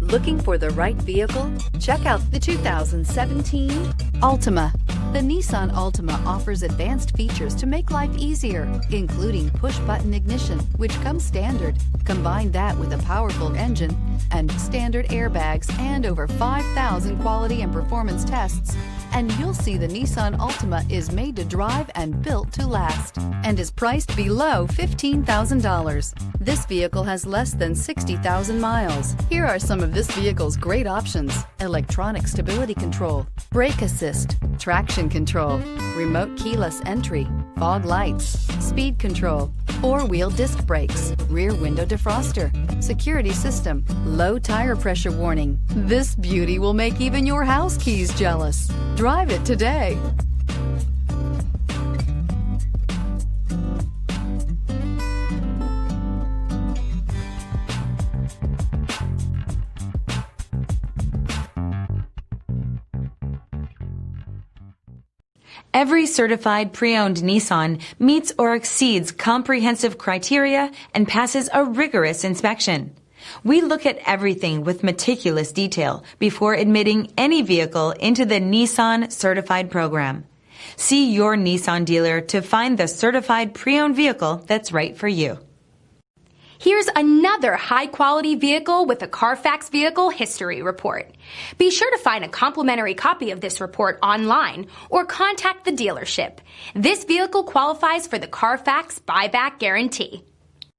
Looking for the right vehicle? Check out the 2017 Altima. The Nissan Altima offers advanced features to make life easier, including push-button ignition, which comes standard. Combine that with a powerful engine and standard airbags and over 5,000 quality and performance tests, and you'll see the Nissan Altima is made to drive and built to last and is priced below $15,000. This vehicle has less than 60,000 miles. Here are some of this vehicle's great options: electronic stability control, brake assist, traction control, remote keyless entry, fog lights, speed control, four-wheel disc brakes, rear window defroster, security system, low tire pressure warning. This beauty will make even your house keys jealous. Drive it today. Every certified pre-owned Nissan meets or exceeds comprehensive criteria and passes a rigorous inspection. We look at everything with meticulous detail before admitting any vehicle into the Nissan Certified program. See your Nissan dealer to find the certified pre-owned vehicle that's right for you. Here's another high-quality vehicle with a Carfax Vehicle History Report. Be sure to find a complimentary copy of this report online or contact the dealership. This vehicle qualifies for the Carfax Buyback Guarantee.